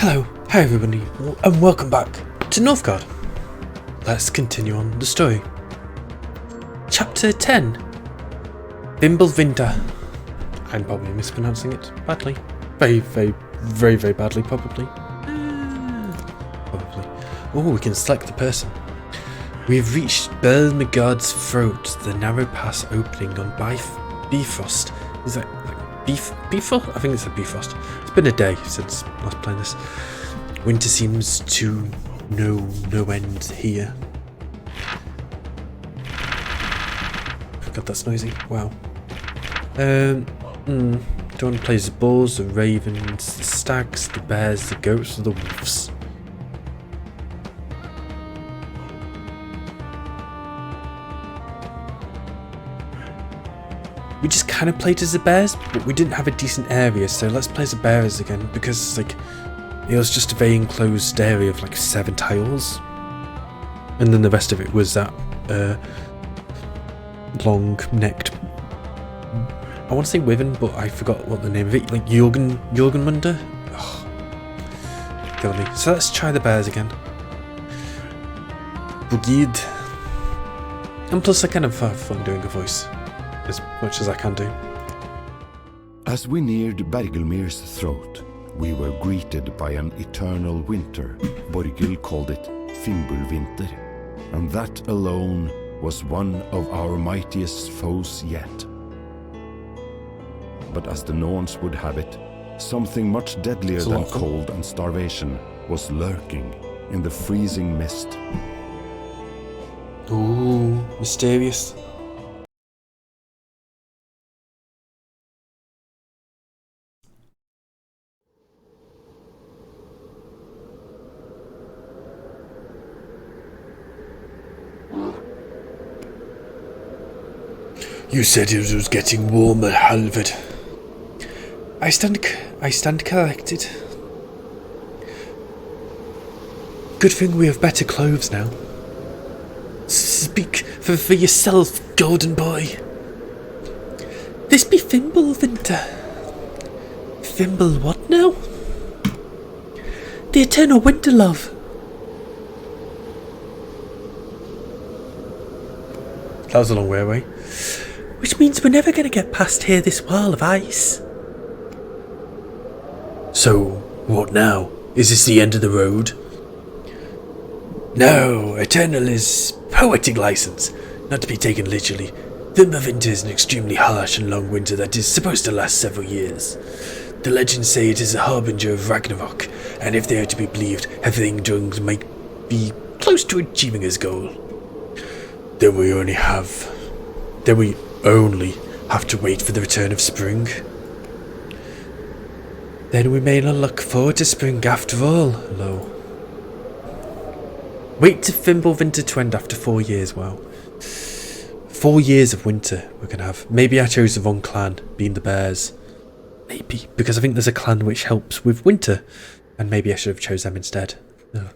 Hello, hi everybody, and welcome back to Northgard. Let's continue on the story. Chapter 10. Fimbulvinter. I'm probably mispronouncing it badly. Very badly, probably. Oh, we can select the person. We have reached Northgard's throat, the narrow pass opening on Bifrost. Is that Bifrost? I think it's a Bifrost. It's been a day since last playing this. Winter seems to know no end here. God, that's noisy. Wow. Do you want to play the bulls, the ravens, the stags, the bears, the goats, or the wolves? We just kind of played as the bears, but we didn't have a decent area, so let's play as the bears again, because it was just a very enclosed area of 7 tiles, and then the rest of it was that long-necked, I want to say wyvern, but I forgot what the name of it, Jorgenmunder? Oh, killing me. So let's try the bears again. Brigade. And plus I kind of have fun doing a voice, as much as I can do. As we neared Bergelmir's throat, we were greeted by an eternal winter. Borgil called it Fimbulvinter, and that alone was one of our mightiest foes yet. But as the Norns would have it, something much deadlier than cold and starvation was lurking in the freezing mist. Ooh, mysterious. You said it was getting warmer, Halvard. I stand corrected. Good thing we have better clothes now. Speak for yourself, golden boy. This be Fimbulvinter. Fimble what now? The eternal winter love. That was a long way away. Which means we're never going to get past here this wall of ice. So, what now? Is this the end of the road? No, eternal is poetic license, not to be taken literally. Fimbulvinter is an extremely harsh and long winter that is supposed to last several years. The legends say it is a harbinger of Ragnarok, and if they are to be believed, everything during might be close to achieving his goal. Then we only have to wait for the return of spring. Then we may not look forward to spring after all, lo. Wait to Fimbulvinter to end after 4 years, wow. 4 years of winter we're going to have. Maybe I chose the wrong clan, being the bears. Maybe, because I think there's a clan which helps with winter, and maybe I should have chose them instead. No.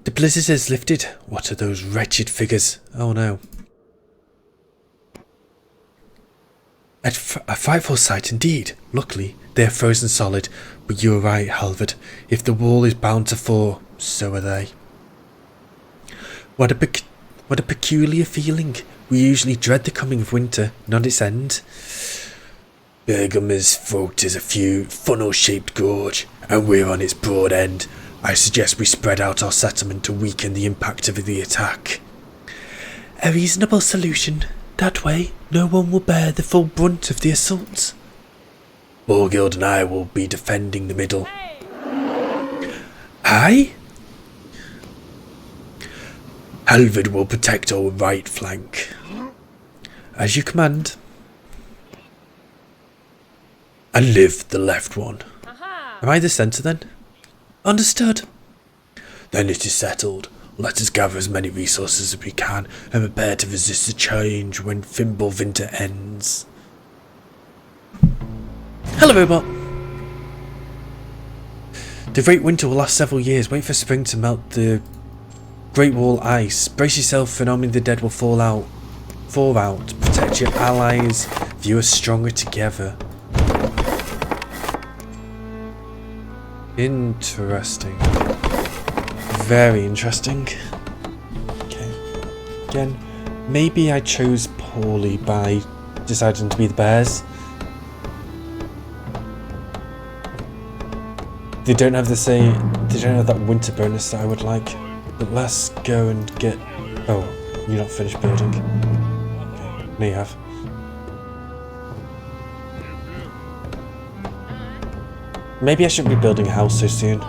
The blizzard has lifted. What are those wretched figures? Oh no. A frightful sight indeed. Luckily, they are frozen solid, but you're right, Halvard. If the wall is bound to fall, so are they. What a peculiar feeling. We usually dread the coming of winter, not its end. Bergelmir's throat is a funnel-shaped gorge, and we're on its broad end. I suggest we spread out our settlement to weaken the impact of the attack. A reasonable solution. That way, no one will bear the full brunt of the assault. Borgild and I will be defending the middle. Aye? Halvard will protect our right flank. As you command. And live the left one. Am I the centre then? Understood. Then it is settled. Let us gather as many resources as we can and prepare to resist the change when Fimbulvinter ends. Hello, robot. The Great Winter will last several years. Wait for spring to melt the Great Wall ice. Brace yourself for only the dead will fall out. Protect your allies. View us stronger together. Interesting. Very interesting. Okay. Again, maybe I chose poorly by deciding to be the bears. They don't have they don't have that winter bonus that I would like. But let's go and get... Oh, you're not finished building. Okay, no you have. Maybe I shouldn't be building a house so soon.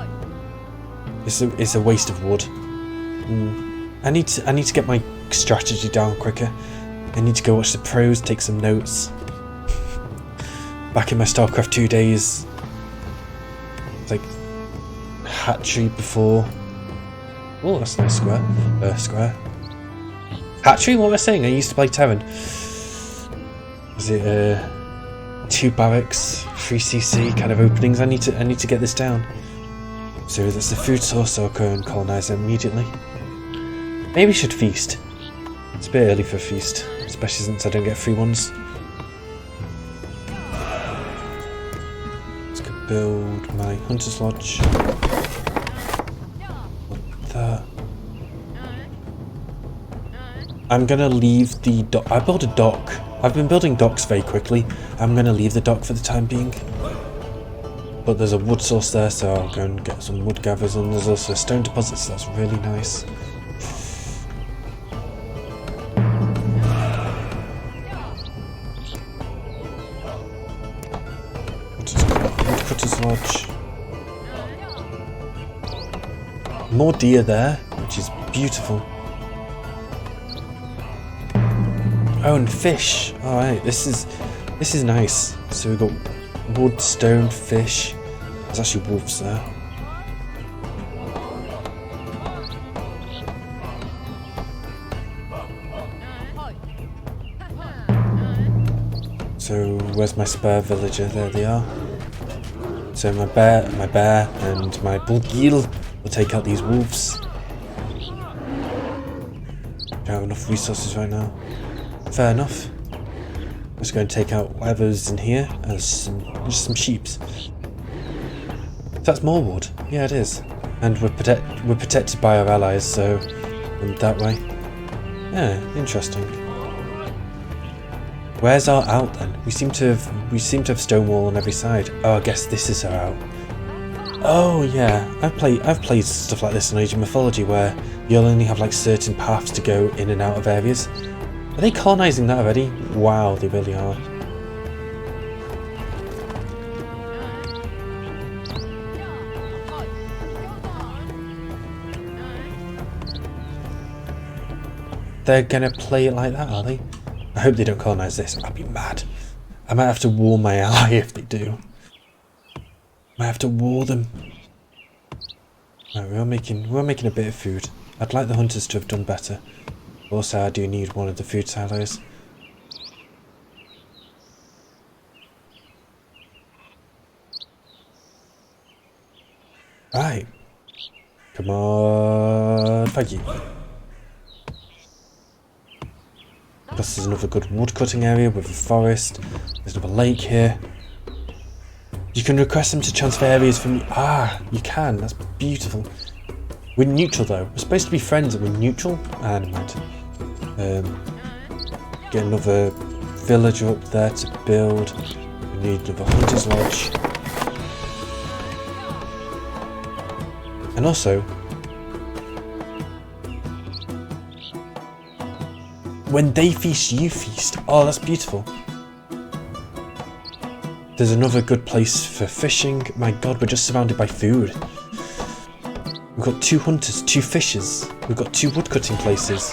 It's a waste of wood. I need to get my strategy down quicker. I need to go watch the pros, take some notes. Back in my StarCraft 2 days, like hatchery before. Oh, that's a nice square. Square. Hatchery? What am I saying? I used to play Terran. Was it 2 barracks, 3 CC kind of openings? I need to get this down. So that's the food source, so I'll go and colonise it immediately. Maybe I should feast. It's a bit early for a feast, especially since I don't get free ones. Let's go build my hunter's lodge. That. I'm gonna leave the dock. I built a dock. I've been building docks very quickly. I'm gonna leave the dock for the time being. But there's a wood source there, so I'll go and get some wood gatherers, and there's also a stone deposit, so that's really nice. Woodcutter's Lodge. More deer there, which is beautiful. Oh, and fish. Alright, this is nice. So we've got wood, stone, fish. There's actually wolves there. So where's my spare villager? There they are. So my bear, and my bulgil will take out these wolves. Don't have enough resources right now. Fair enough. Let's go and take out whatever's in here as just some sheeps. That's more wood. Yeah, it is. And we're protected by our allies, so in that way. Yeah, interesting. Where's our out then? We seem to have stonewall on every side. Oh, I guess this is our out. Oh yeah, I've played stuff like this in Age of Mythology where you'll only have like certain paths to go in and out of areas. Are they colonising that already? Wow, they really are. They're gonna play it like that, are they? I hope they don't colonise this. I'd be mad. I might have to war my ally if they do. Might have to war them. Right, we're making a bit of food. I'd like the hunters to have done better. Also, I do need one of the food silos. Right. Come on. Thank you. Plus there's another good wood cutting area with a forest. There's another lake here. You can request them to transfer areas from me. Ah, you can. That's beautiful. We're neutral though. We're supposed to be friends and we're neutral. Ah, never mind. Get another villager up there to build. We need another hunter's lodge. And also, when they feast, you feast. Oh, that's beautiful. There's another good place for fishing. My god, we're just surrounded by food. We've got 2 hunters, 2 fishers. We've got 2 woodcutting places.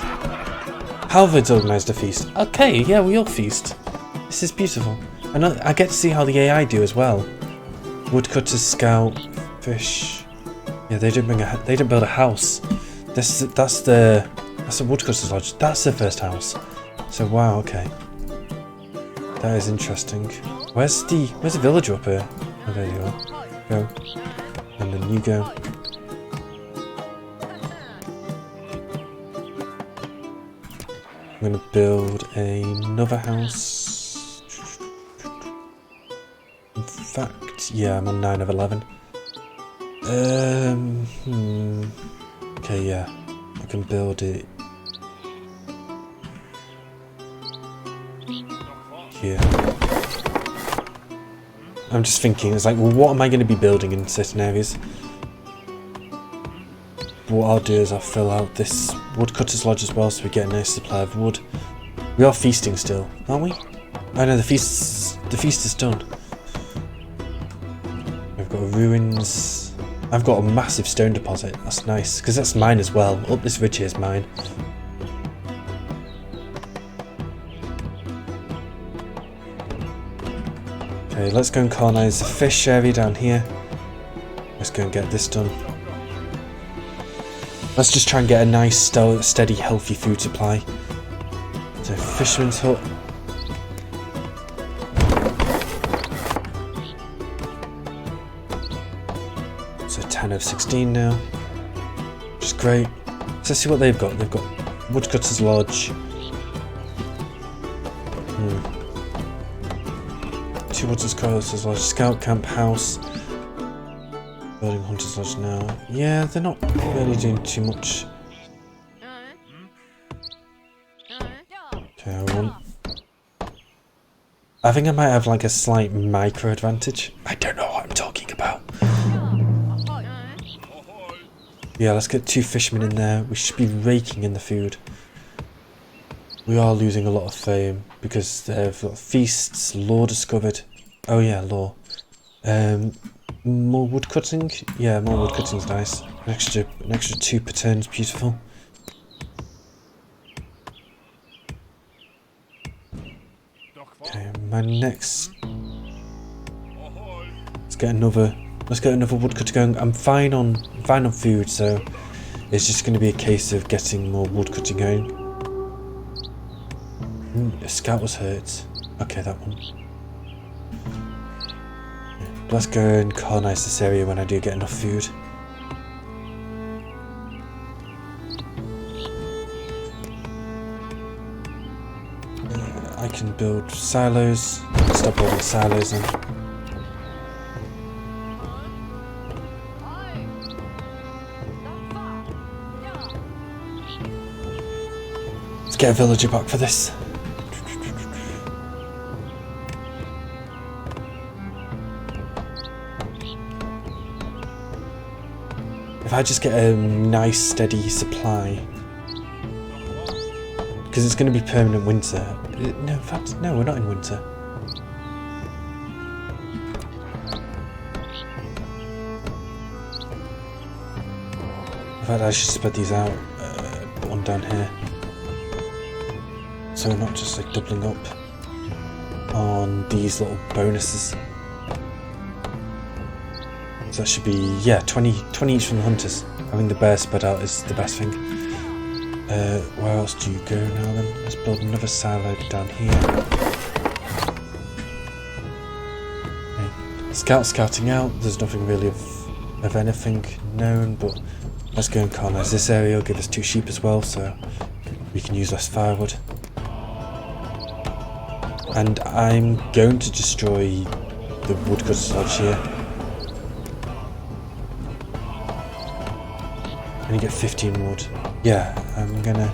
Halvard's organised a feast. Okay, yeah, we all feast. This is beautiful. And I get to see how the AI do as well. Woodcutters, scout, fish. Yeah, they didn't build a house. That's a woodcutter's lodge. That's the first house. So wow, okay. That is interesting. Where's the villager up here? Oh, there you are. Go. And then you go. I'm gonna build another house. In fact, yeah, I'm on 9 of 11. Okay, yeah. I can build it here. I'm just thinking, it's like, well, what am I going to be building in certain areas? What I'll do is I'll fill out this woodcutter's lodge as well, so we get a nice supply of wood. We are feasting still, aren't we? Oh no, the feast is done. We've got ruins. I've got a massive stone deposit. That's nice, because that's mine as well. Up this ridge here is mine. Okay, let's go and colonise the fish area down here. Let's go and get this done. Let's just try and get a nice, steady, healthy food supply. So, fisherman's hut. So 10 of 16 now, which is great. So let's see what they've got. They've got woodcutter's lodge. 2 woodcutter's lodge, scout camp house. Building hunter's lodge now. Yeah, they're not really doing too much. Okay, I think I might have like a slight micro advantage. I don't know what I'm talking about. Yeah, let's get 2 fishermen in there. We should be raking in the food. We are losing a lot of fame because they've got feasts, lore discovered. Oh yeah, lore. More wood cutting? Yeah, more wood cutting's nice. An extra 2 per turn's beautiful. Okay, my next. Let's get another woodcutter going. I'm fine on food, so it's just going to be a case of getting more woodcutting going. A scout was hurt. Okay, that one. Let's go and colonise this area when I do get enough food. I can build silos. Stop building silos then. Let's get a villager back for this. If I just get a nice steady supply, because it's going to be permanent winter. No, in fact, no, we're not in winter. In fact, I should spread these out, put one down here, so we're not just like doubling up on these little bonuses. So that should be, yeah, 20 each from the hunters. Having the bear spread out is the best thing. Where else do you go now then? Let's build another silo down here. Okay. Scouting out. There's nothing really of anything known, but let's go and colonise this area. It'll give us 2 sheep as well, so we can use less firewood. And I'm going to destroy the woodcutter's lodge here. And you get 15 wood. Yeah, I'm gonna.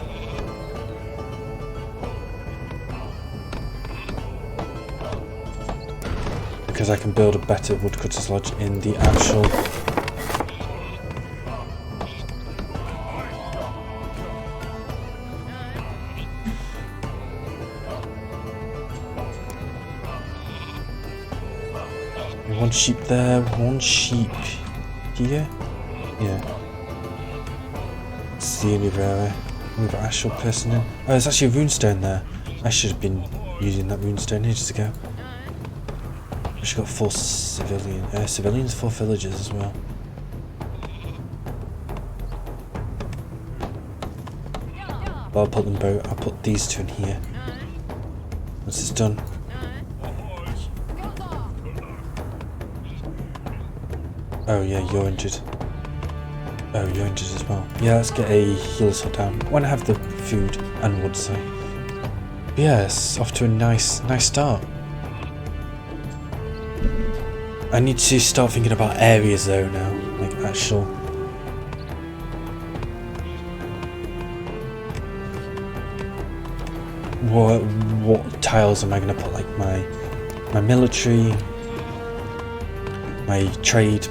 Because I can build a better woodcutter's lodge in the actual. One sheep there, 1 sheep here. Yeah. The only area. We've got actual person in. Oh, there's actually a runestone there. I should have been using that runestone ages ago. We've got 4 civilians, 4 villagers as well. But I'll put them both. I'll put these 2 in here. Once it's done. Oh yeah, you're injured. Oh, you're injured as well. Yeah, let's get a healer's hut down. When I have the food and wood, so. Yes, off to a nice start. I need to start thinking about areas though now. Like, actual. What tiles am I going to put? Like my military, my trade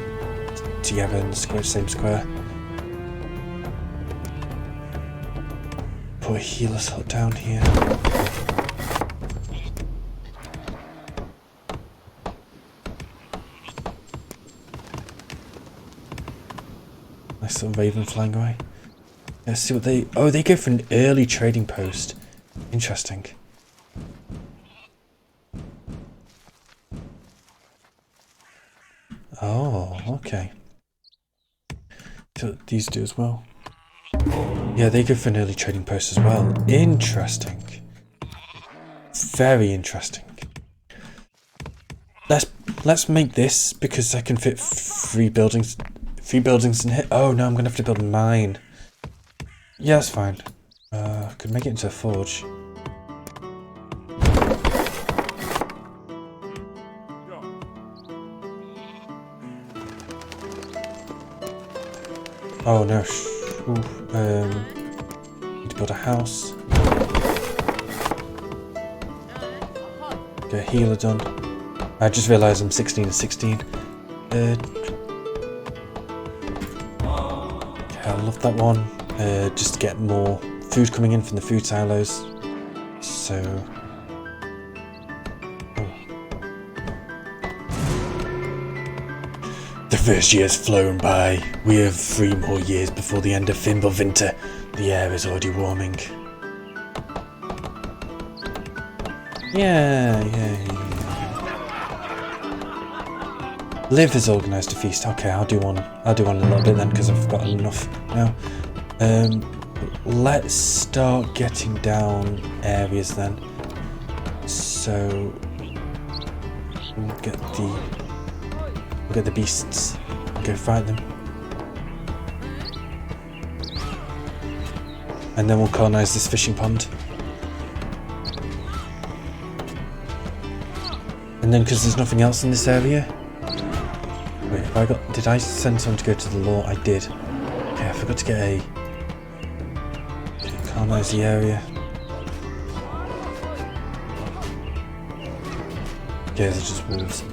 together in the square, same square. Put a healer's hut down here. Nice little raven flying away. Let's see what they... Oh, they go for an early trading post. Interesting. Oh, okay. So these do as well. Yeah, they go for an early trading post as well. Interesting. Very interesting. Let's make this because I can fit 3 buildings. 3 buildings in here. Oh no, I'm gonna have to build a mine. Yeah, that's fine. Could make it into a forge. Oh no. Need to build a house. Get a healer done. I just realised I'm 16 and 16. Okay, I love that one. Just to get more food coming in from the food silos. So... Oh. The first year's flown by. We have 3 more years before the end of Fimbulvinter. The air is already warming. Yeah. Liv has organised a feast. Okay, I'll do one in a little bit then because I've got enough now. Let's start getting down areas then. So we'll get the beasts. Go fight them. And then we'll colonise this fishing pond. And then because there's nothing else in this area. Wait, did I send someone to go to the law? I did. Okay, I forgot to get a... Okay, colonise the area. Okay, they're just wolves.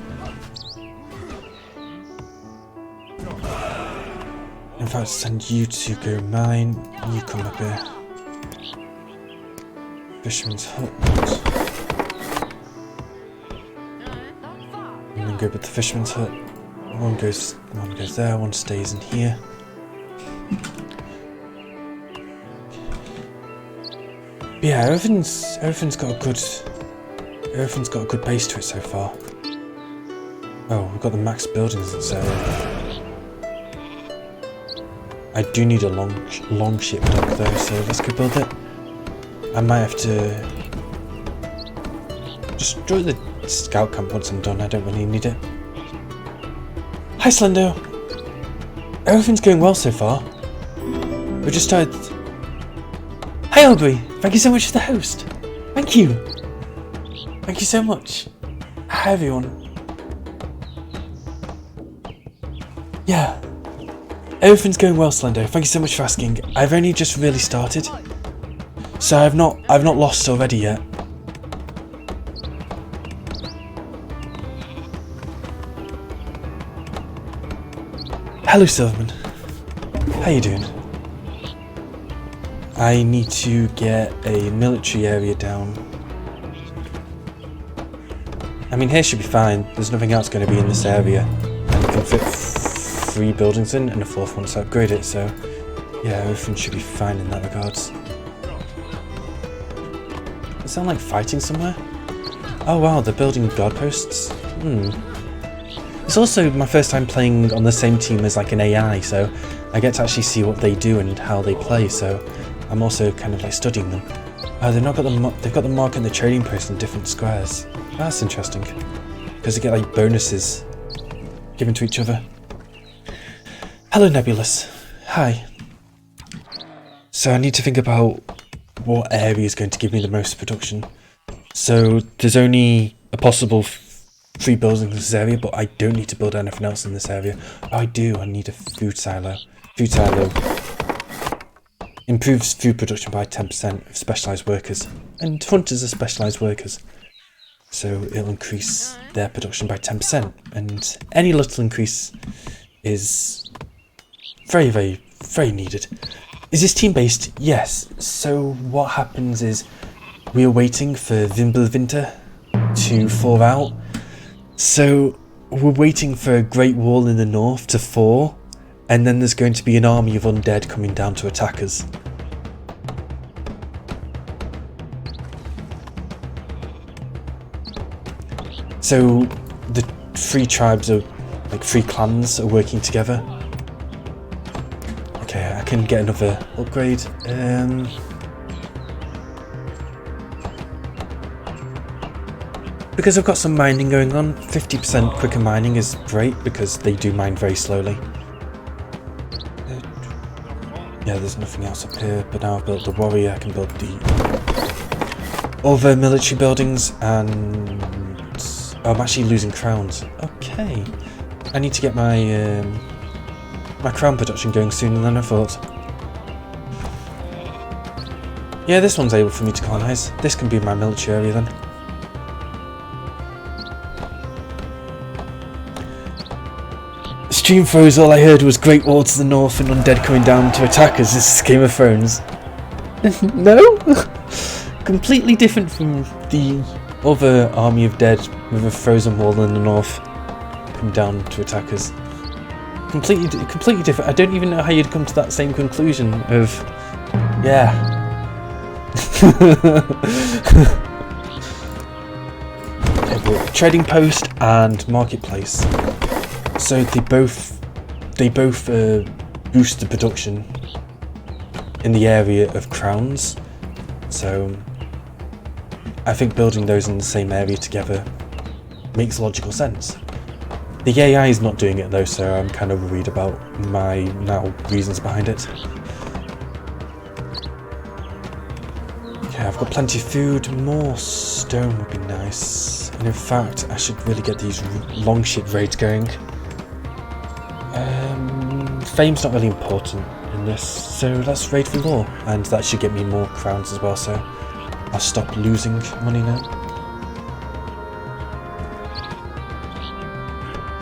In fact, send you to go mine. You come up here. Fisherman's hut. And then go with the fisherman's hut. One goes there, one stays in here. But yeah, everything's got a good base to it so far. Oh, we've got the max buildings in this area. I do need a long ship dock though, so let's go build it. I might have to just join the scout camp once I'm done. I don't really need it. Hi Slendo! Everything's going well so far. We just started... Hi Aubrey! Thank you so much for the host! Thank you! Thank you so much! Hi everyone! Yeah. Everything's going well, Slendo. Thank you so much for asking. I've only just really started. So I've not lost already yet. Hello Silverman. How you doing? I need to get a military area down. I mean, here should be fine. There's nothing else going to be in this area. And you can fit 3 buildings in and a 4th one to upgrade it, so yeah, everything should be fine in that regards. Does it sound like fighting somewhere? Oh wow, they're building guard posts. It's also my first time playing on the same team as like an AI, so I get to actually see what they do and how they play, so I'm also kind of like studying them. They've got the mark and the trading post in different squares. That's interesting, because they get like bonuses given to each other. Hello Nebulous. Hi. So I need to think about what area is going to give me the most production. So there's only a possible 3 buildings in this area, but I don't need to build anything else in this area. Oh, I do. I need a food silo. Food silo improves food production by 10% of specialised workers. And hunters are specialised workers. So it'll increase their production by 10%. And any little increase is very, very, very needed. Is this team-based? Yes. So what happens is we are waiting for Fimbulvinter to fall out. So we're waiting for a great wall in the north to fall. And then there's going to be an army of undead coming down to attack us. So the 3 tribes are, like 3 clans are working together. Okay, I can get another upgrade. Because I've got some mining going on, 50% quicker mining is great because they do mine very slowly. Yeah, there's nothing else up here, but now I've built the warrior, I can build the other military buildings, and I'm actually losing crowns. Okay, I need to get my my crown production going sooner than I thought. Yeah, this one's able for me to colonise. This can be my military area then. Stream froze, all I heard was Great War to the north and undead coming down to attack us. This is Game of Thrones. No? Completely different from the other army of dead with a frozen wall in the north come down to attack us. Completely different. I don't even know how you'd come to that same conclusion of... Yeah. Okay, trading post and marketplace. So they both boost the production in the area of crowns. So I think building those in the same area together makes logical sense. The AI is not doing it though, so I'm kind of worried about my reasons behind it. Okay, I've got plenty of food. More stone would be nice. And in fact, I should really get these long ship raids going. Fame's not really important in this, so let's raid for lore, and that should get me more crowns as well, so I'll stop losing money now.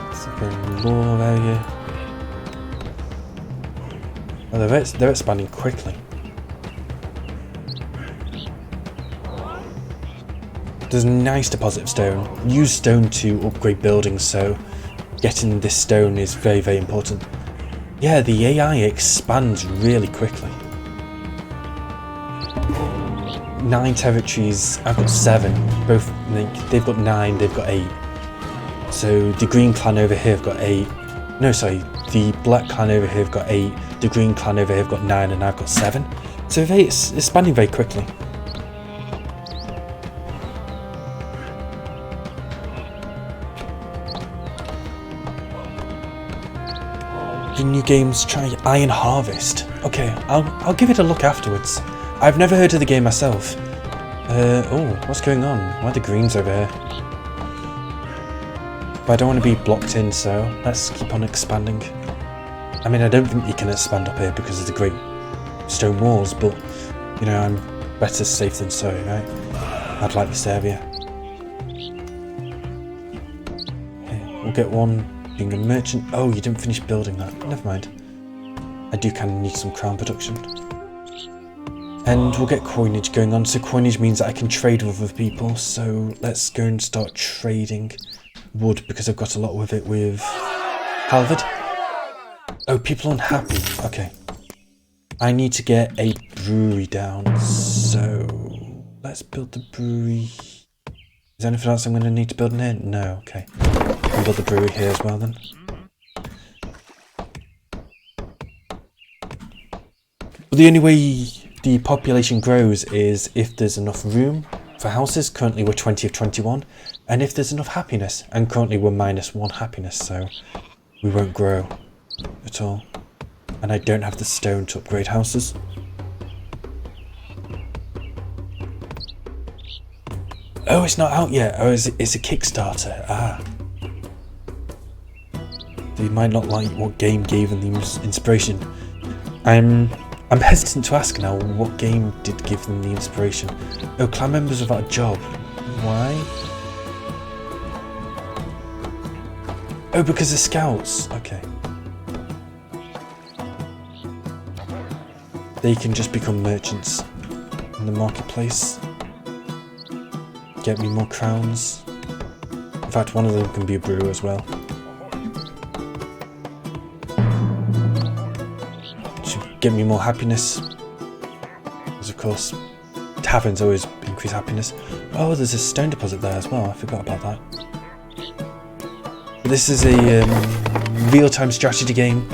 Let's go in lore area. Oh, they're expanding quickly. There's a nice deposit of stone. Use stone to upgrade buildings, so getting this stone is very, very important. Yeah, the AI expands really quickly. 9 territories, I've got 7. Both, they've got 9, they've got 8. So the green clan over here have got 8. No, sorry, the black clan over here have got 8. The green clan over here have got 9, and I've got 7. So it's expanding very quickly. New games, try Iron Harvest. Okay, I'll give it a look afterwards. I've never heard of the game myself. Oh, what's going on? Why are the greens over here? But I don't want to be blocked in, so let's keep on expanding. I mean, I don't think you can expand up here because of the great stone walls, but, you know, I'm better safe than sorry, right? I'd like this area. Okay, we'll get one. Being a merchant. Oh, you didn't finish building that. Never mind. I do kind of need some crown production. And we'll get coinage going on. So coinage means that I can trade with other people. So let's go and start trading wood because I've got a lot with it with Halvard. Oh, people unhappy. Okay. I need to get a brewery down. So let's build the brewery. Is there anything else I'm going to need to build in here? No. Okay. I'll build the brewery here as well then. But the only way the population grows is if there's enough room for houses. Currently we're 20 of 21. And if there's enough happiness. And currently we're -1 happiness, so we won't grow at all. And I don't have the stone to upgrade houses. Oh, it's not out yet. Oh, it's a Kickstarter. Ah. They might not like what game gave them the inspiration. I'm hesitant to ask now, what game did give them the inspiration? Oh, clan members without a job. Why? Oh, because of scouts. Okay. They can just become merchants in the marketplace. Get me more crowns. In fact, one of them can be a brewer as well. Should get me more happiness. Because of course, taverns always increase happiness. Oh, there's a stone deposit there as well. I forgot about that. This is a real-time strategy game.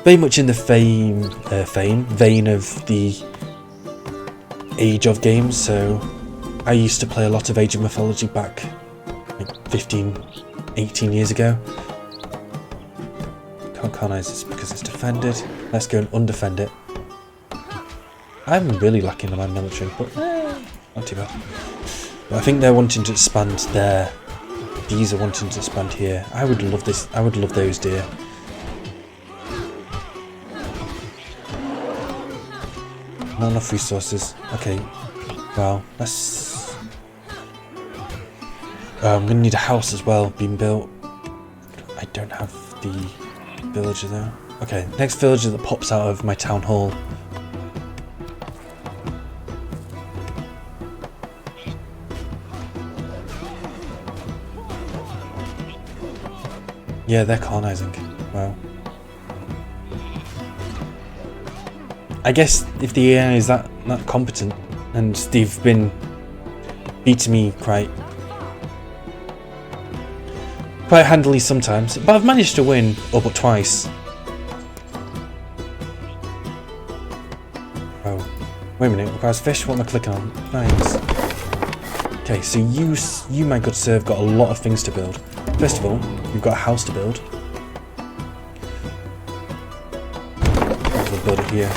Very much in the vein of the Age of games, so I used to play a lot of Age of Mythology back like 15, 18 years ago. Can't colonize this because it's defended. Let's go and undefend it. I'm really lacking in my military, but not too bad. But I think they're wanting to expand there. These are wanting to expand here. I would love this. I would love those deer. Not enough resources. Okay. Well, let's... I'm gonna need a house as well being built. I don't have the villager though. Okay, next villager that pops out of my town hall. Yeah, they're colonizing. Wow. I guess if the AI is that competent and they've been beating me quite handily sometimes, but I've managed to win all but twice. Oh, wait a minute, requires fish, what am I clicking on? Nice. Okay, so you my good sir have got a lot of things to build. First of all, you've got a house to build. We'll build it here.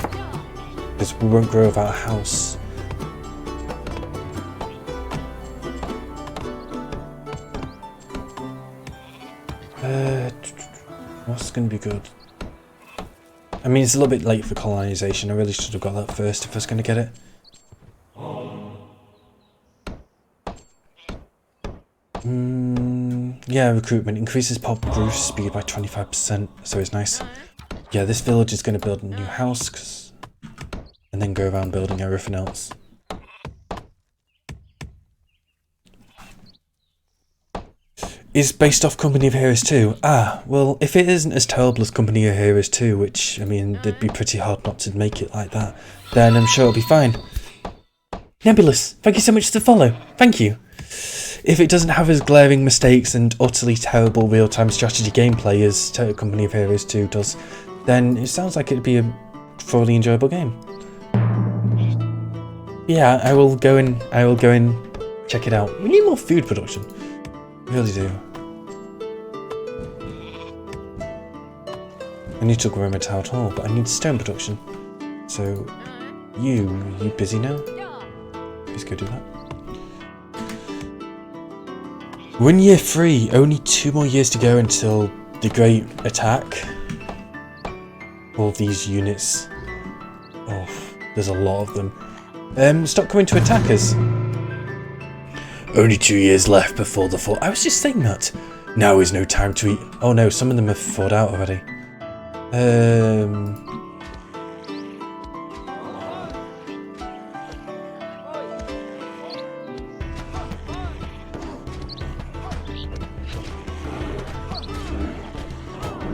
Because we won't grow without a house. What's going to be good? I mean, it's a little bit late for colonization. I really should have got that first if I was going to get it. Yeah, recruitment increases pop growth speed by 25%, so it's nice. Yeah, this village is going to build a new house, and then go around building everything else. Is based off Company of Heroes 2? Ah, well, if it isn't as terrible as Company of Heroes 2, which, I mean, it'd be pretty hard not to make it like that, then I'm sure it'll be fine. Nebulous, thank you so much for the follow. Thank you. If it doesn't have as glaring mistakes and utterly terrible real-time strategy gameplay as Company of Heroes 2 does, then it sounds like it'd be a thoroughly enjoyable game. Yeah, I will go and check it out. We need more food production. We really do. I need to grow my town hall, but I need stone production. So, you busy now? Please go do that. We're in year 3, only 2 more years to go until the Great Attack. All these units. Oh, there's a lot of them. Stop coming to attack us. Only 2 years left before the fall. I was just saying that. Now is no time to eat. Oh no, some of them have thawed out already.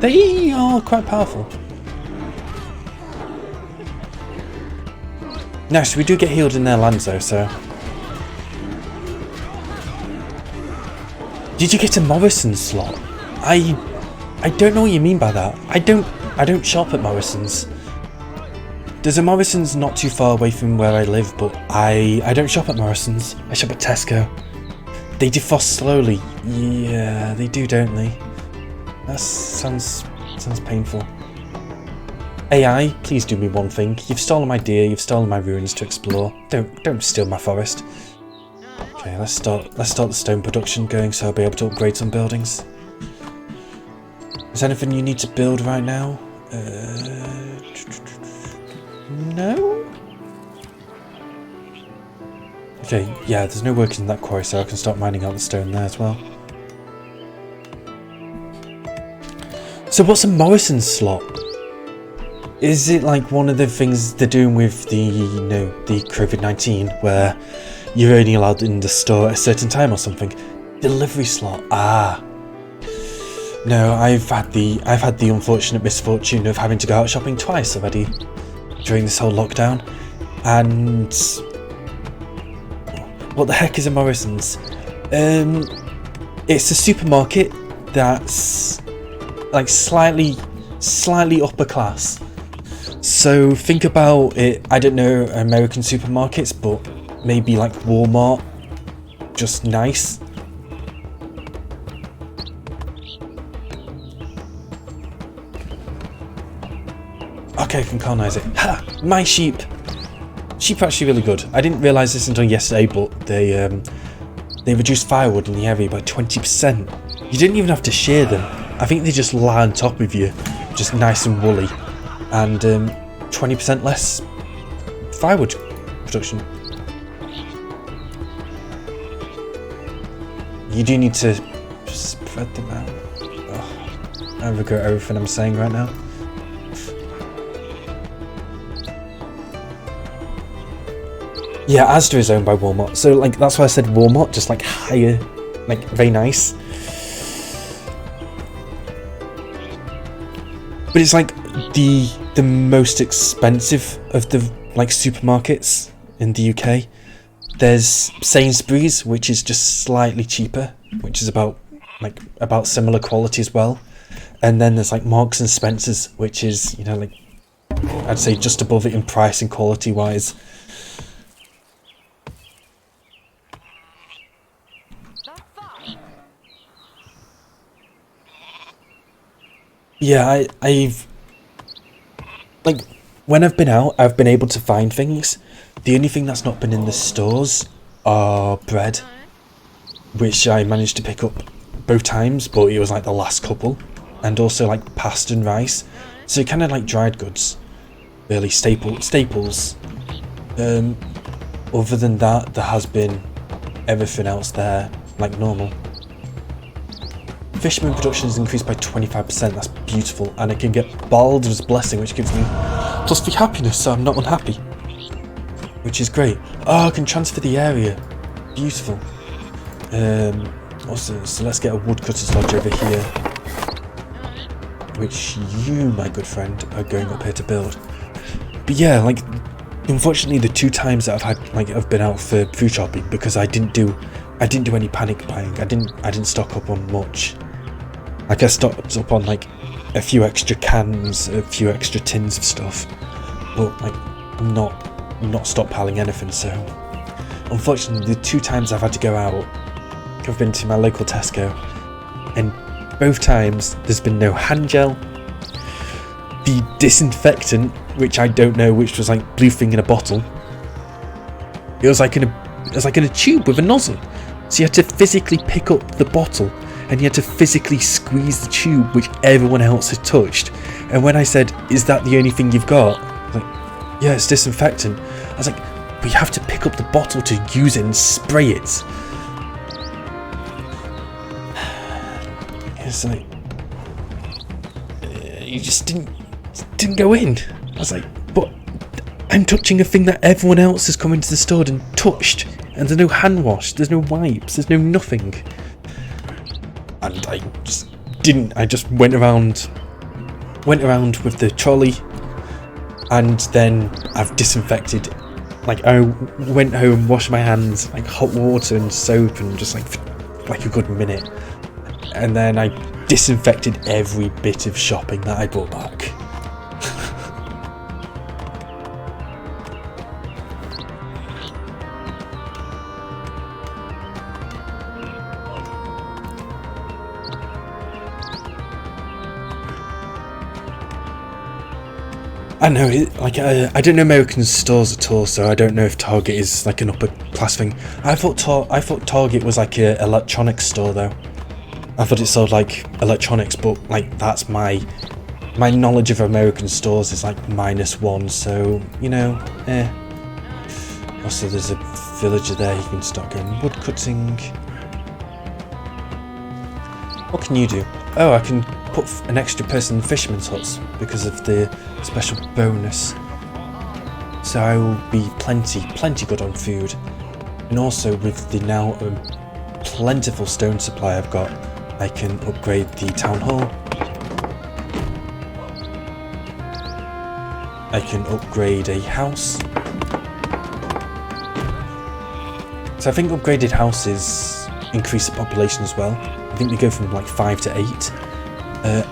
They are quite powerful. Nice, we do get healed in their lands though, so... Did you get a Morrison's slot? I don't know what you mean by that. I don't shop at Morrison's. There's a Morrison's not too far away from where I live, but I don't shop at Morrison's. I shop at Tesco. They defrost slowly. Yeah, they do, don't they? That sounds painful. AI, please do me one thing. You've stolen my deer, you've stolen my ruins to explore. Don't steal my forest. Okay, let's start the stone production going so I'll be able to upgrade some buildings. Is there anything you need to build right now? No? Okay, yeah, there's no work in that quarry, so I can start mining out the stone there as well. So what's a Morrison slot? Is it like one of the things they're doing with the, the COVID-19, where you're only allowed in the store at a certain time or something? Delivery slot, ah. No, I've had the unfortunate misfortune of having to go out shopping twice already during this whole lockdown, and what the heck is a Morrison's? It's a supermarket that's like slightly upper class. So think about it, I don't know American supermarkets, but maybe like Walmart, just nice. Okay, I can colonize it. Ha! My sheep! Sheep are actually really good. I didn't realise this until yesterday, but they reduced firewood in the area by 20%. You didn't even have to shear them. I think they just lie on top of you, just nice and woolly, and 20% less firewood production. You do need to spread them out. Oh, I regret everything I'm saying right now. Yeah, Asda is owned by Walmart, so like that's why I said Walmart, just like higher, like very nice. But it's like the most expensive of the like supermarkets in the UK. There's Sainsbury's, which is just slightly cheaper, which is about similar quality as well. And then there's like Marks and Spencer's, which is, like I'd say just above it in price and quality wise. Yeah, I've like when I've been out, I've been able to find things. The only thing that's not been in the stores are bread, which I managed to pick up both times, but it was like the last couple, and also like pasta and rice. So kind of like dried goods, really staples. Other than that, there has been everything else there, like normal. Fisherman production is increased by 25%, that's beautiful, and I can get Baldur's Blessing, which gives me +3 happiness, so I'm not unhappy. Which is great. Oh, I can transfer the area. Beautiful. Also, so let's get a woodcutter's lodge over here, which you, my good friend, are going up here to build. But yeah, like, unfortunately the 2 times that I've been out for food shopping, because I didn't do any panic buying. I didn't stock up on much. Like I stocked up on like a few extra cans, a few extra tins of stuff, but like not stockpiling anything. So unfortunately, the 2 times I've had to go out, I've been to my local Tesco, and both times there's been no hand gel. The disinfectant, which I don't know, which was like blue thing in a bottle. It was like in a tube with a nozzle. So you had to physically pick up the bottle and you had to physically squeeze the tube, which everyone else had touched. And when I said, "Is that the only thing you've got?" I was like, "Yeah, it's disinfectant." I was like, "But you have to pick up the bottle to use it and spray it." It's like, you just didn't go in. I was like, "But I'm touching a thing that everyone else has come into the store and touched. And there's no hand wash, there's no wipes, there's no nothing." And I just didn't. I just went around with the trolley, and then I've disinfected. Like I went home, washed my hands, like hot water and soap, and just like a good minute. And then I disinfected every bit of shopping that I brought back. I know, I don't know American stores at all, so I don't know if Target is like an upper class thing. I thought Target was like a electronics store though. I thought it sold like electronics, but like that's my knowledge of American stores is like -1, so you know, Also, there's a villager there. You can start going wood cutting. What can you do? Oh, I can put an extra person in fishermen's huts because of the special bonus. So I will be plenty good on food. And also with the now plentiful stone supply I've got, I can upgrade the town hall. I can upgrade a house. So I think upgraded houses increase the population as well. I think we go from like 5 to 8.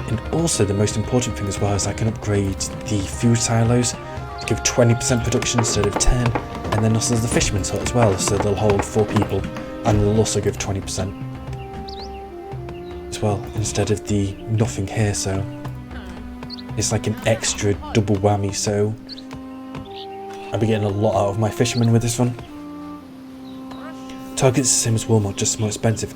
And also the most important thing as well is I can upgrade the food silos to give 20% production instead of 10. And then also the fisherman's hut as well, so they'll hold 4 people and they'll also give 20% as well instead of the nothing here. So it's like an extra double whammy, so I'll be getting a lot out of my fishermen with this one. Target's the same as Walmart, just more expensive.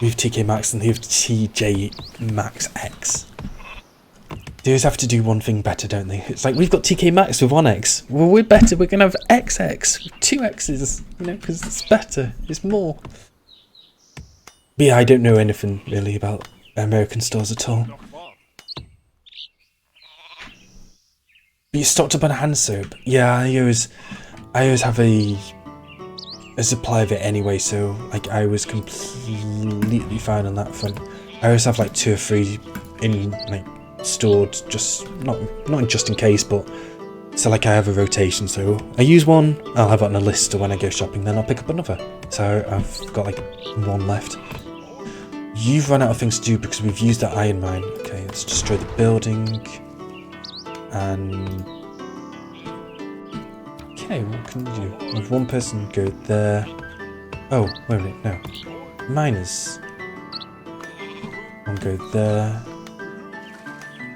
We have TK Maxx and they have TJ Maxx X. They always have to do one thing better, don't they? It's like, we've got TK Maxx with 1X. Well, we're better. We're going to have XX with 2 X's, you know, because it's better. It's more. But yeah, I don't know anything really about American stores at all. But you stocked up on hand soap. Yeah, I always have a supply of it anyway, so like I was completely fine on that front. I always have like 2 or 3 in like stored, just not just in case, but so like I have a rotation. So I use one, I'll have it on a list, or when I go shopping, then I'll pick up another. So I've got like 1 left. You've run out of things to do because we've used that iron mine. Okay, let's destroy the building. And okay, what can we do? Have 1 person go there. Oh, wait a minute, no. Miners. 1 go there.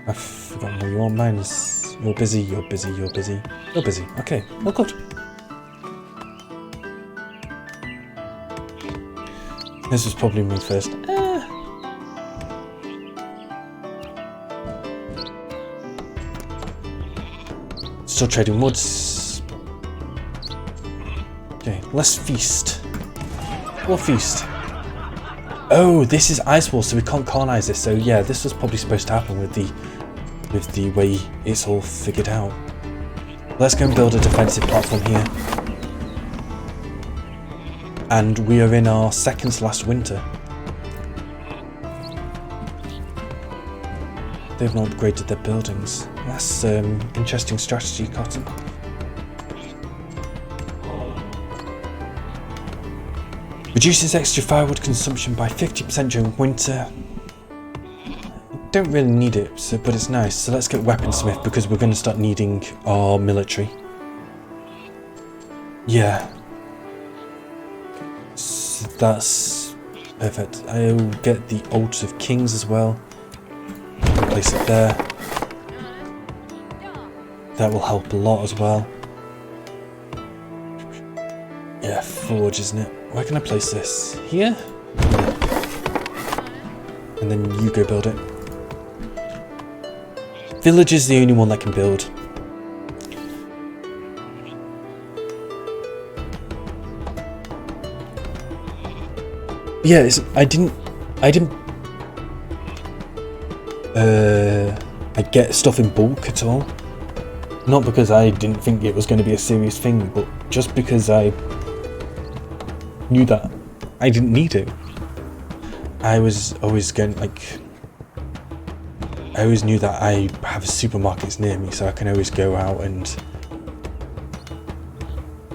I've forgotten where you are. Miners. You're busy, you're busy, you're busy. You're busy. Okay, well, good. This was probably me first. Still trading woods. Okay, let's feast. We'll feast. Oh, this is ice wall, so we can't colonize this. So yeah, this was probably supposed to happen with the way it's all figured out. Let's go and build a defensive platform here. And we are in our 2nd to last winter. They've not upgraded their buildings. That's interesting strategy, Cotton. Reduces extra firewood consumption by 50% during winter. Don't really need it, so, but it's nice. So let's get weaponsmith because we're going to start needing our military. Yeah. So that's perfect. I'll get the altars of kings as well. Place it there. That will help a lot as well. Yeah, forge, isn't it? Where can I place this? Here? And then you go build it. Village is the only one that can build. Yeah, I didn't I get stuff in bulk at all. Not because I didn't think it was going to be a serious thing, but just because I knew that I didn't need it. I was always going I always knew that I have supermarkets near me, so I can always go out and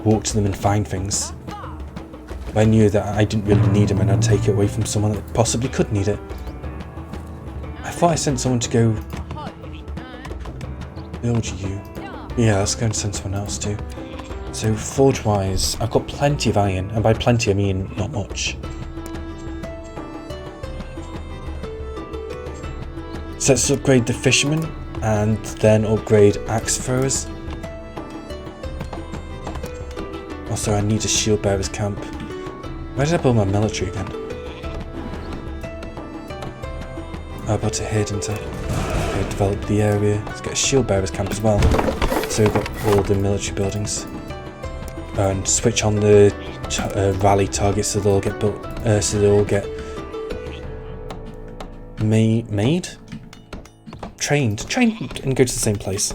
walk to them and find things. But I knew that I didn't really need them and I'd take it away from someone that possibly could need it. I thought I sent someone to go build you. Yeah, let's go and send someone else too. So forge wise, I've got plenty of iron, and by plenty I mean not much. So let's upgrade the fishermen and then upgrade axe throwers. Also, I need a shield bearer's camp. Where did I build my military again? Oh, I built it here, didn't I? Okay, develop the area. Let's get a shield bearer's camp as well. So we've got all the military buildings. And switch on the rally targets so they'll get built. So they'll get made, trained, and go to the same place.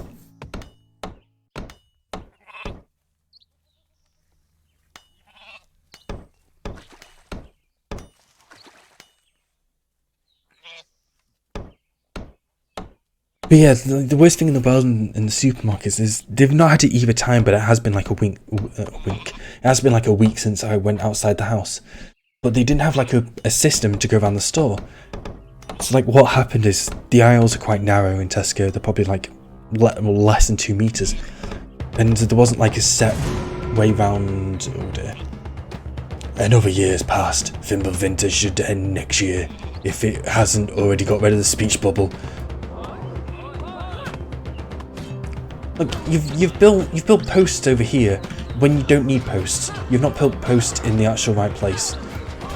But yeah, the worst thing in the world in the supermarkets is they've not had it either time, but it has been like a wink. It has been like a week since I went outside the house. But they didn't have like a system to go around the store. So like what happened is the aisles are quite narrow in Tesco. They're probably like less than 2 meters. And there wasn't like a set way round. Oh dear. Another year's passed. Fimbulvinter should end next year if it hasn't already got rid of the speech bubble. Look, you've built posts over here when you don't need posts. You've not built posts in the actual right place.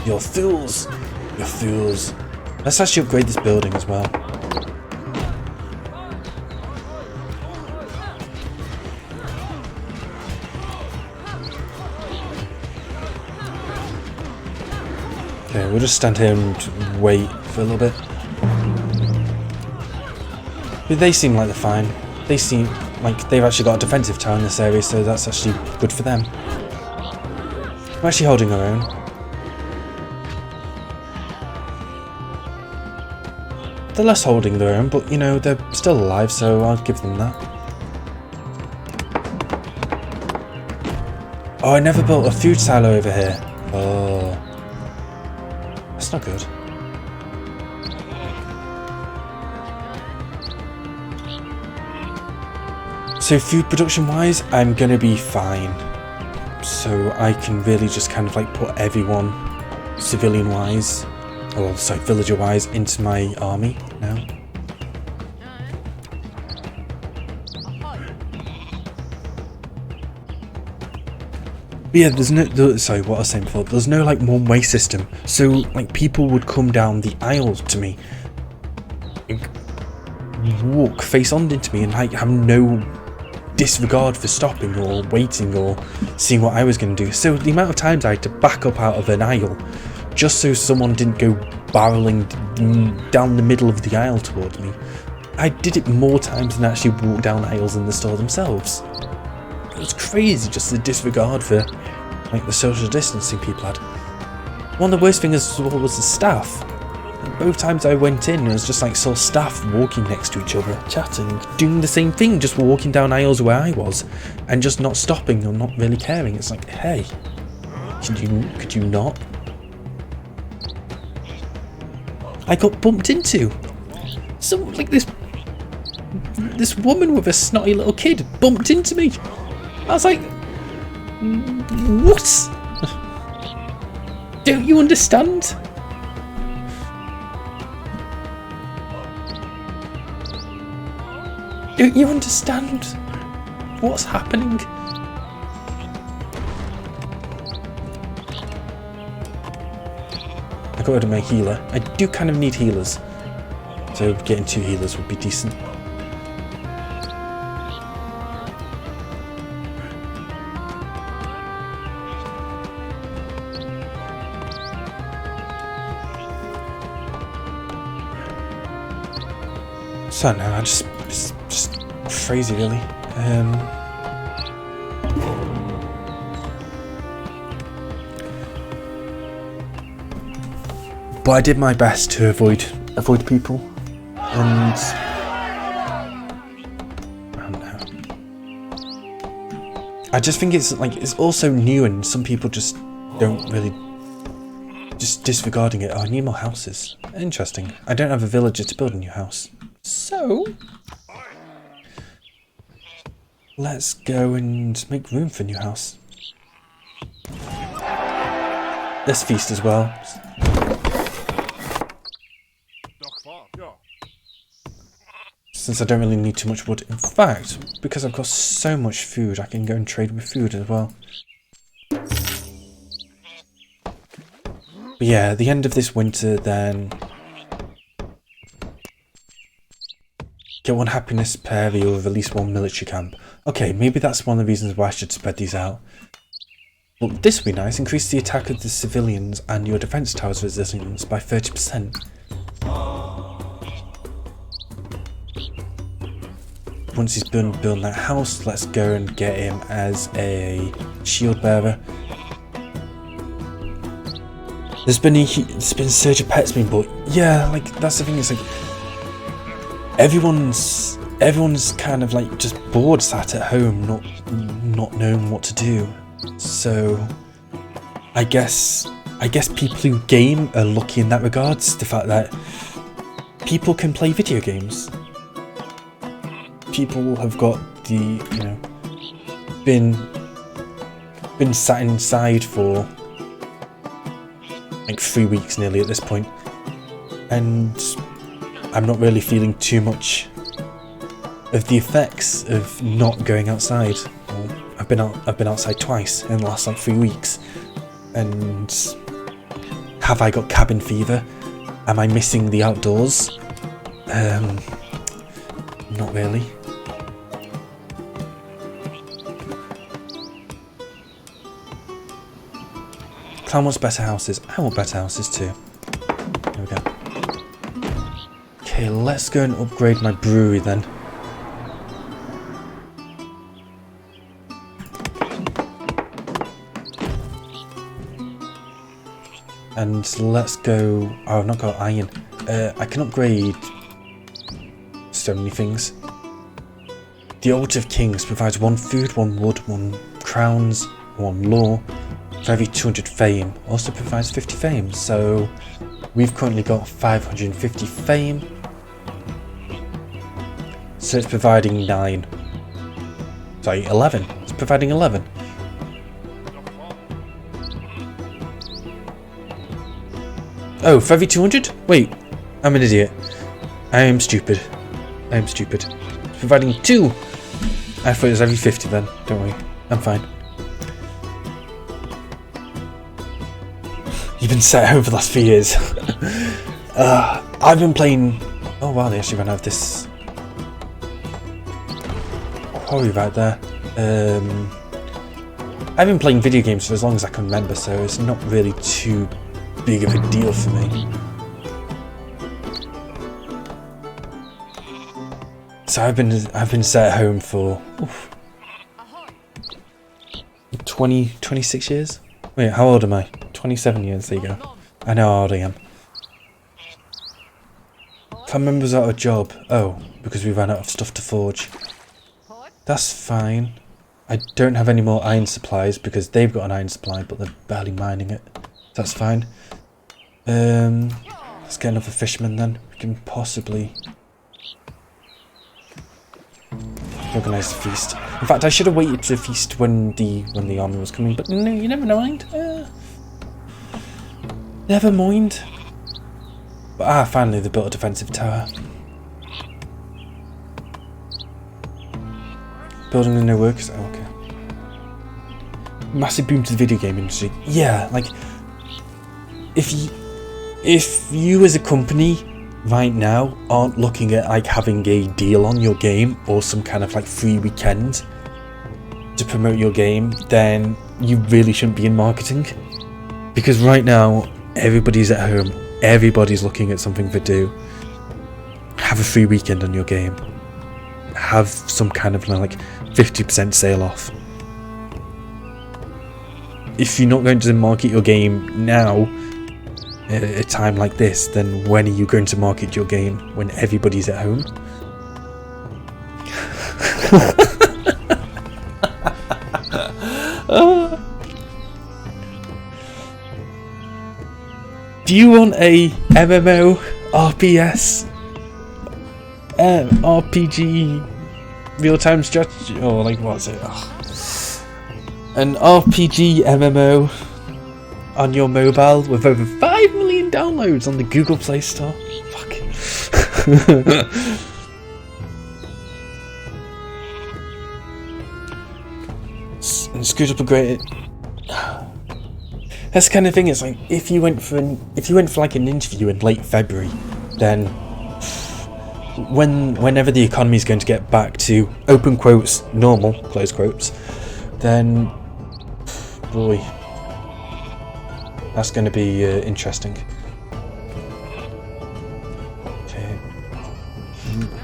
You're fools. You're fools. Let's actually upgrade this building as well. Okay, we'll just stand here and wait for a little bit. But they seem like they're fine. They seem like they've actually got a defensive tower in this area, so that's actually good for them. We're actually holding our own. They're less holding their own, but you know, they're still alive, so I'll give them that. Oh, I never built a food silo over here. Oh. That's not good. So food production wise, I'm gonna be fine. So I can really just kind of like put everyone civilian wise, or sorry, villager wise, into my army now. But yeah, there's no, sorry, what I was saying before, there's no like one way system. So like people would come down the aisle to me, walk face on into me and like have no disregard for stopping or waiting or seeing what I was going to do. So the amount of times I had to back up out of an aisle just so someone didn't go barreling down the middle of the aisle towards me. I did it more times than actually walk down aisles in the store themselves. It was crazy, just the disregard for like the social distancing people had. One of the worst things was the staff. Both times I went in, it was just like saw staff walking next to each other, chatting, doing the same thing, just walking down aisles where I was, and just not stopping or not really caring. It's like, hey, could you not? I got bumped into. So like this woman with a snotty little kid bumped into me. I was like, what? Don't you understand? Don't you understand what's happening? I got rid of my healer. I do kind of need healers, so getting 2 healers would be decent. So no, I just crazy really. But I did my best to avoid people, and I just think it's also new, and some people just don't really just disregarding it. Oh, I need more houses. Interesting. I don't have a villager to build a new house, so let's go and make room for a new house. Let's feast as well. since I don't really need too much wood. In fact, because I've got so much food, I can go and trade with food as well. But yeah, at the end of this winter then... Get 1 happiness per area or release 1 military camp. Okay, maybe that's one of the reasons why I should spread these out. But this would be nice. Increase the attack of the civilians and your defense tower's resistance by 30%. Once he's building that house, let's go and get him as a shield bearer. There's been a surge of pets being bought. Yeah, like that's the thing. It's like everyone's kind of like just bored, sat at home, not knowing what to do. So I guess people who game are lucky in that regards. The fact that people can play video games. People have got the been sat inside for like 3 weeks nearly at this point, and I'm not really feeling too much of the effects of not going outside. Well, I've been outside twice in the last like 3 weeks, and have I got cabin fever? Am I missing the outdoors? Not really. Clan wants better houses. I want better houses too. There we go. Okay, let's go and upgrade my brewery then. And let's go... Oh, I've not got iron. I can upgrade so many things. The Altar of Kings provides 1 food, 1 wood, 1 crowns, 1 law. For every 200 fame. Also provides 50 fame. So we've currently got 550 fame. So it's providing 9. Sorry, 11. It's providing 11. Oh, for every 200? Wait, I'm an idiot. I am stupid. It's providing 2. I thought it was every 50 then. Don't worry. I'm fine. You've been set at home for the last few years. I've been playing... Oh wow, they actually ran out of this... Quarry right there. I've been playing video games for as long as I can remember, so it's not really too big of a deal for me. So I've been set at home for 26 years? Wait, how old am I? 27 years, there you go. I know how old I am. Family members out of a job. Oh, because we ran out of stuff to forge. That's fine. I don't have any more iron supplies because they've got an iron supply, but they're barely mining it. That's fine. Let's get another fisherman then. We can possibly organise a feast. In fact, I should have waited to feast when the army was coming, but no, you never mind. Never mind. But finally they built a defensive tower. Building the no workers. Oh, okay. Massive boom to the video game industry. Yeah, like if you as a company right now aren't looking at like having a deal on your game or some kind of like free weekend to promote your game, then you really shouldn't be in marketing. Because right now everybody's at home, everybody's looking at something to do. Have a free weekend on your game. Have some kind of like 50% sale off. If you're not going to market your game now, at a time like this, then when are you going to market your game? When everybody's at home? Do you want a MMO, RPS, RPG, real-time strategy, or like what's it? An RPG MMO on your mobile with over 5 million downloads on the Google Play Store? Fuck. screwed up a great. That's the kind of thing. It's like if you went for like an interview in late February, then whenever the economy is going to get back to open quotes normal close quotes, then boy, that's going to be interesting.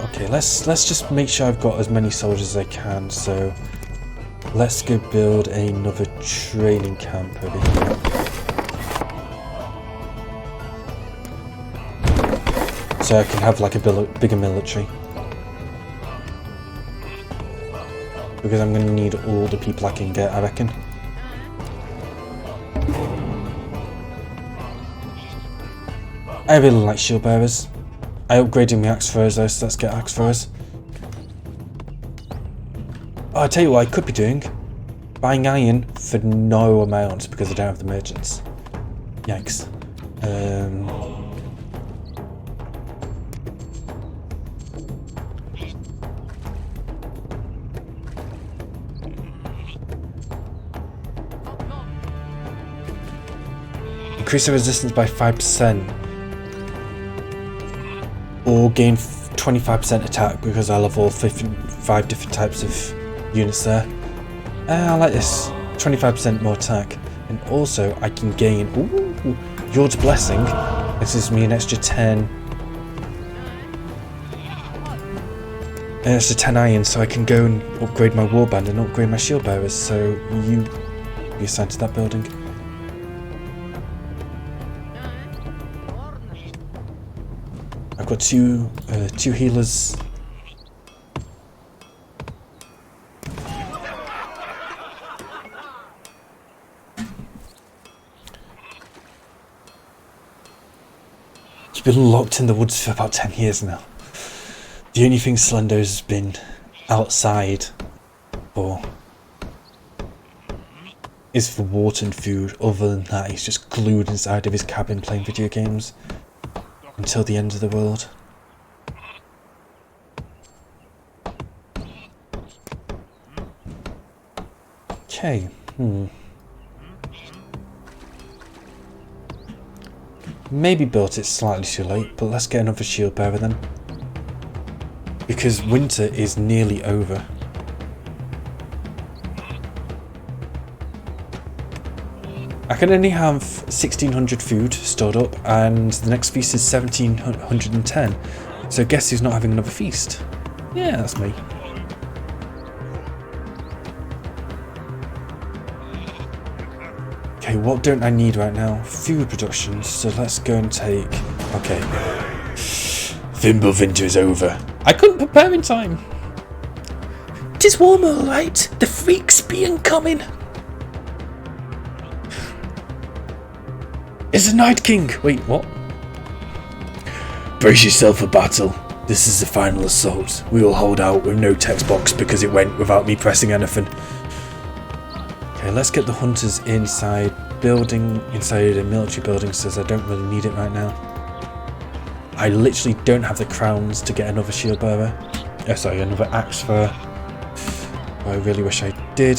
Okay, let's just make sure I've got as many soldiers as I can. So let's go build another training camp over here. So I can have like a bigger military. Because I'm going to need all the people I can get, I reckon. I really like shield bearers. I upgraded my axe throwers though, so let's get axe throwers. Oh, I'll tell you what I could be doing. Buying iron for no amount because I don't have the merchants. Yikes. Increase the resistance by 5%. Or gain 25% attack because I'll have all 5 different types of units there. I like this. 25% more attack. And also I can gain Yord's Blessing. This gives me an extra 10. An extra 10 iron, so I can go and upgrade my warband and upgrade my shield bearers. So you be assigned to that building. I've got two healers. You've been locked in the woods for about 10 years now. The only thing Slender's been outside for is for water and food. Other than that, he's just glued inside of his cabin playing video games. Until the end of the world. Okay, Maybe built it slightly too late, but let's get another shield bearer then. Because winter is nearly over. I can only have 1600 food stored up, and the next feast is 1710. So guess who's not having another feast? Yeah, that's me. Okay, what don't I need right now? Food production, so let's go and take... Okay. Fimbulvinter is over. I couldn't prepare in time. 'Tis warm, alright. The freaks be incoming. It's a Night King! Wait, what? Brace yourself for battle. This is the final assault. We will hold out with no text box because it went without me pressing anything. Okay, let's get the hunters inside a military building, since I don't really need it right now. I literally don't have the crowns to get another shield bearer. Oh, sorry, another axe thrower. I really wish I did.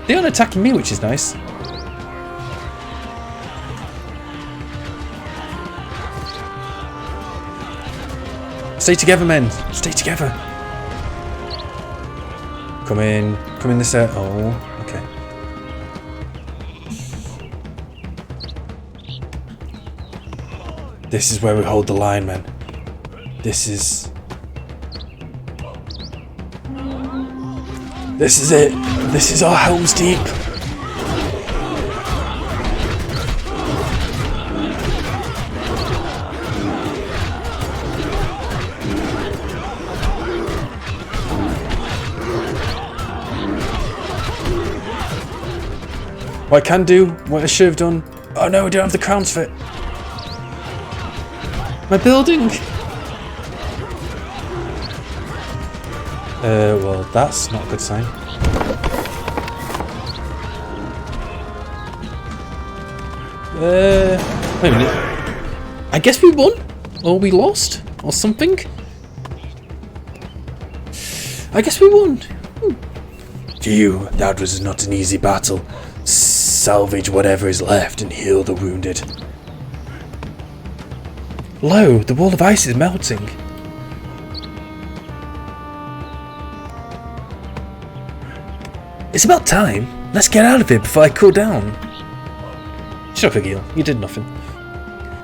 They aren't attacking me, which is nice. Stay together, men. Stay together. Come in this set. Oh, okay. This is where we hold the line, men. This is it. This is our Helm's Deep. What I can do, what I should have done. Oh no, I don't have the crowns for it. My building! Well, that's not a good sign. Wait a minute. I guess we won? Or we lost? Or something? I guess we won. For you, that was not an easy battle. Salvage whatever is left and heal the wounded. Lo, the wall of ice is melting. It's about time. Let's get out of here before I cool down. Shut up, Agil. You did nothing.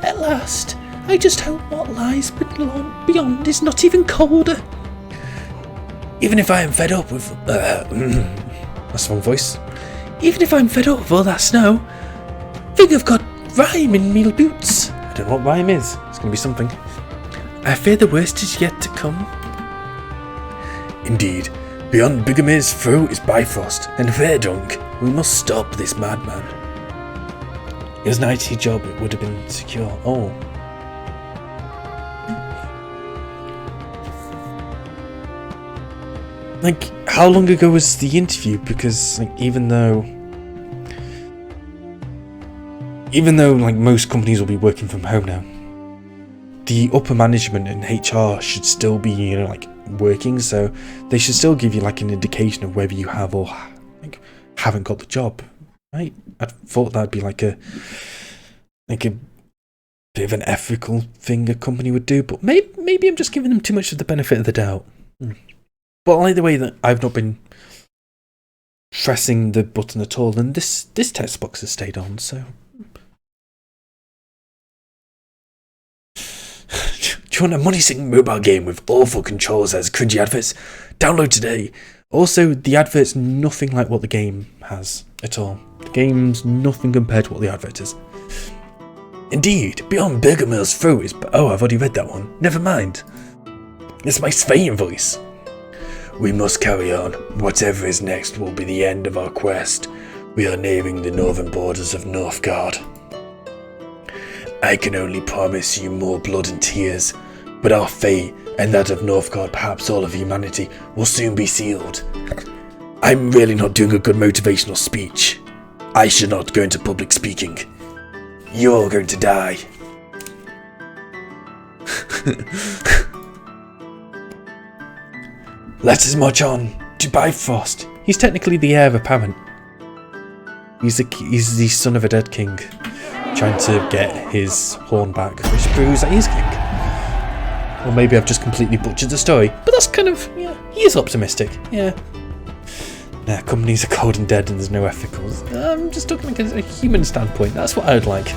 At last. I just hope what lies beyond is not even colder. Even if I am fed up with... That's the wrong voice. Even if I'm fed up with all that snow, think I've got rime in meal boots. I don't know what rhyme is. It's going to be something. I fear the worst is yet to come. Indeed, beyond Bigamir's throat is Bifrost, and Verdunk. We must stop this madman. It was an IT job, it would have been secure. Oh. Like, how long ago was the interview? Because, like, even though like most companies will be working from home now, the upper management and HR should still be, you know, like working, so they should still give you like an indication of whether you have or like haven't got the job, right? I thought that'd be like a bit of an ethical thing a company would do, but maybe I'm just giving them too much of the benefit of the doubt. But I like the way that I've not been pressing the button at all, and this text box has stayed on, so... Do you want a money-sinking mobile game with awful controls as cringy adverts? Download today. Also, the advert's nothing like what the game has at all. The game's nothing compared to what the advert is. Indeed, beyond Bergamil's throat is... Oh, I've already read that one. Never mind. It's my Svein voice. We must carry on. Whatever is next will be the end of our quest. We are nearing the northern borders of Northgard. I can only promise you more blood and tears, but our fate, and that of Northgard, perhaps all of humanity, will soon be sealed. I'm really not doing a good motivational speech. I should not go into public speaking. You're going to die. Let us march on to Bifrost. He's technically the heir apparent. He's the son of a dead king, trying to get his horn back, which proves that he's king. Or maybe I've just completely butchered the story, but that's kind of, yeah, he is optimistic, yeah. Nah, companies are cold and dead and there's no ethicals. I'm just talking like a human standpoint, that's what I would like.